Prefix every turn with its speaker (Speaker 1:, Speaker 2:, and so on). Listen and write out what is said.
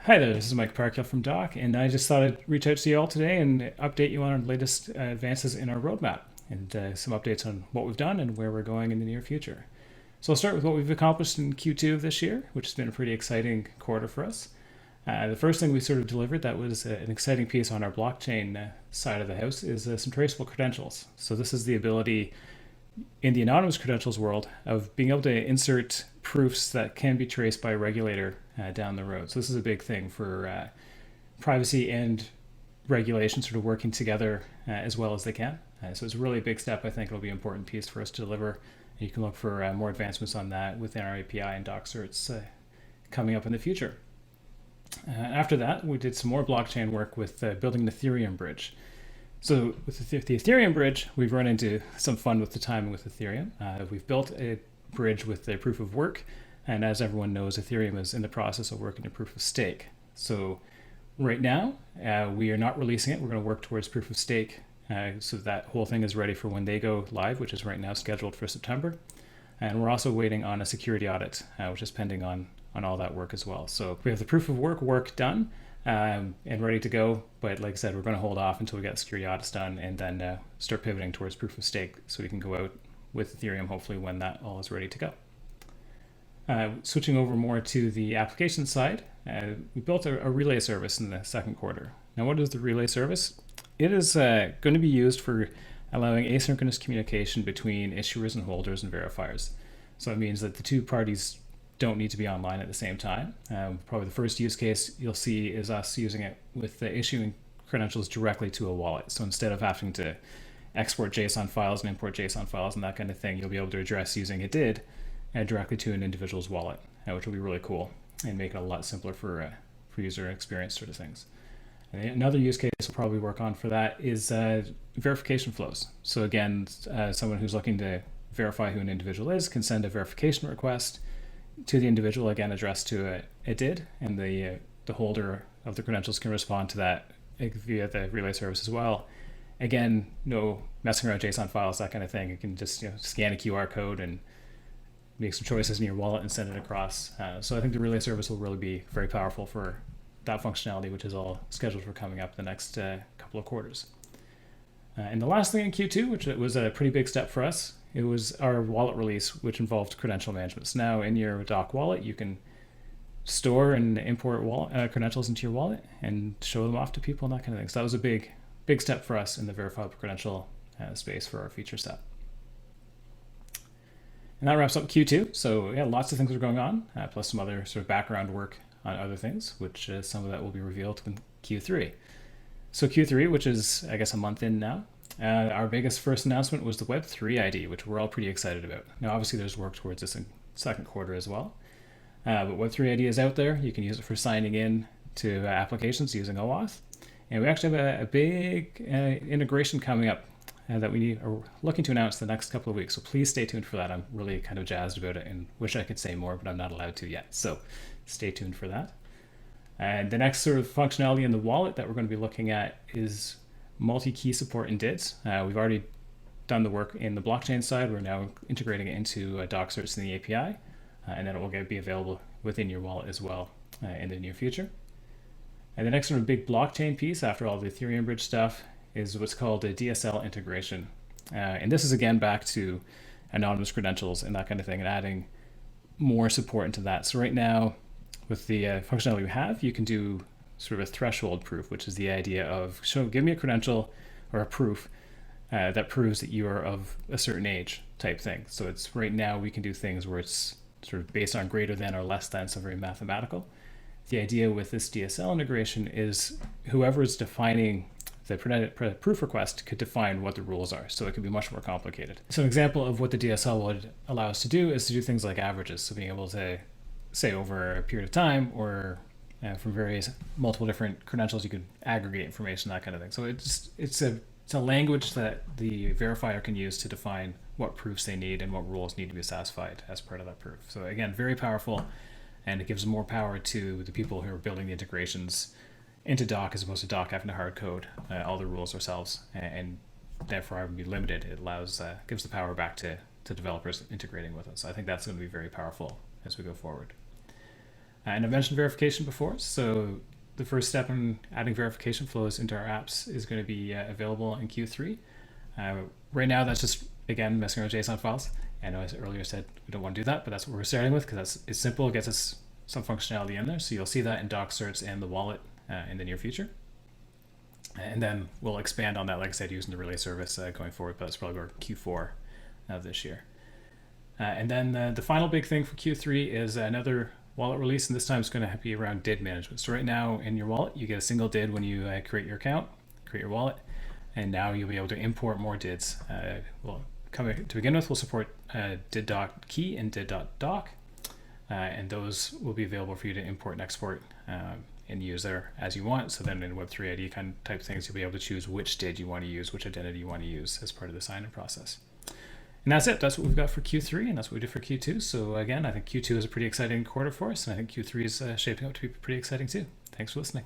Speaker 1: Hi there, this is Mike Parkhill from Doc, and I just thought I'd reach out to you all today and update you on our latest advances in our roadmap and some updates on what we've done and where we're going in the near future. So I'll start with what we've accomplished in Q2 of this year, which has been a pretty exciting quarter for us. The first thing we sort of delivered that was an exciting piece on our blockchain side of the house is some traceable credentials. So this is the ability in the anonymous credentials world of being able to insert proofs that can be traced by a regulator down the road. So this is a big thing for privacy and regulation sort of working together as well as they can. So it's a really big step. I think it'll be an important piece for us to deliver. You can look for more advancements on that within our API and doc certs coming up in the future. After that, we did some more blockchain work with building an Ethereum bridge. So with the Ethereum bridge, we've run into some fun with the timing with Ethereum. We've built a bridge with a proof of work, and as everyone knows, Ethereum is in the process of working to proof of stake. So right now, we are not releasing it. We're going to work towards proof of stake so that whole thing is ready for when they go live, which is right now scheduled for September. And we're also waiting on a security audit, which is pending on all that work as well. So we have the proof of work done and ready to go. But like I said, we're going to hold off until we get security audits done and then start pivoting towards proof of stake so we can go out with Ethereum hopefully when that all is ready to go. Switching over more to the application side, we built a relay service in the second quarter. Now, what is the relay service? It is going to be used for allowing asynchronous communication between issuers and holders and verifiers. So it means that the two parties don't need to be online at the same time. Probably the first use case you'll see is us using it with issuing credentials directly to a wallet. So instead of having to export JSON files and import JSON files and that kind of thing, you'll be able to address using a DID directly to an individual's wallet, which will be really cool and make it a lot simpler for user experience sort of things. And another use case we'll probably work on for that is verification flows. So again, someone who's looking to verify who an individual is can send a verification request to the individual, again addressed to a DID, and the holder of the credentials can respond to that via the relay service as well. Again, no messing around JSON files, that kind of thing. You can just scan a QR code and make some choices in your wallet and send it across. So I think the relay service will really be very powerful for that functionality, which is all scheduled for coming up the next couple of quarters. And the last thing in Q2, which was a pretty big step for us, it was our wallet release, which involved credential management. So now in your Doc wallet, you can store and import credentials into your wallet and show them off to people and that kind of thing. So that was a big step for us in the verifiable credential space for our feature set. And that wraps up Q2. So yeah, lots of things are going on, plus some other sort of background work on other things, which some of that will be revealed in Q3. So Q3, which is, I guess, a month in now, our biggest first announcement was the Web3 ID, which we're all pretty excited about. Now, obviously, there's work towards this in second quarter as well. But Web3 ID is out there. You can use it for signing in to applications using OAuth. And we actually have a big integration coming up that we are looking to announce the next couple of weeks. So please stay tuned for that. I'm really kind of jazzed about it and wish I could say more, but I'm not allowed to yet. So stay tuned for that. And the next sort of functionality in the wallet that we're going to be looking at is multi-key support in DIDs. We've already done the work in the blockchain side. We're now integrating it into doc certs in the API, and then it will be available within your wallet as well in the near future. And the next sort of big blockchain piece after all the Ethereum bridge stuff is what's called a DSL integration. And this is again back to anonymous credentials and that kind of thing and adding more support into that. So right now with the functionality we have, you can do sort of a threshold proof, which is the idea of give me a credential or a proof that proves that you are of a certain age type thing. So it's right now we can do things where it's sort of based on greater than or less than, so very mathematical. The idea with this DSL integration is whoever is defining the proof request could define what the rules are. So it can be much more complicated. So an example of what the DSL would allow us to do is to do things like averages. So being able to say over a period of time or from various multiple different credentials, you could aggregate information, that kind of thing. So it's a language that the verifier can use to define what proofs they need and what rules need to be satisfied as part of that proof. So again, very powerful, and it gives more power to the people who are building the integrations into Doc as opposed to Doc having to hard code all the rules ourselves and therefore having to be limited. It allows gives the power back to developers integrating with us. So I think that's going to be very powerful as we go forward. And I mentioned verification before, so the first step in adding verification flows into our apps is going to be available in Q3. Right now, that's just, again, messing around with JSON files. I know I earlier said we don't want to do that, but that's what we're starting with because it's simple. It gets us some functionality in there. So you'll see that in doc certs and the wallet in the near future. And then we'll expand on that, like I said, using the relay service going forward, but that's probably our Q4 of this year. And then the final big thing for Q3 is another wallet release, and this time it's going to be around DID management. So right now in your wallet, you get a single DID when you create your account, create your wallet, and now you'll be able to import more DIDs. To begin with, we'll support did.key and did.doc, and those will be available for you to import and export and use there as you want. So then in Web3 ID kind of type things, you'll be able to choose which DID you want to use, which identity you want to use as part of the sign-in process. And that's it. That's what we've got for Q3, and that's what we did for Q2. So again, I think Q2 is a pretty exciting quarter for us, and I think Q3 is shaping up to be pretty exciting too. Thanks for listening.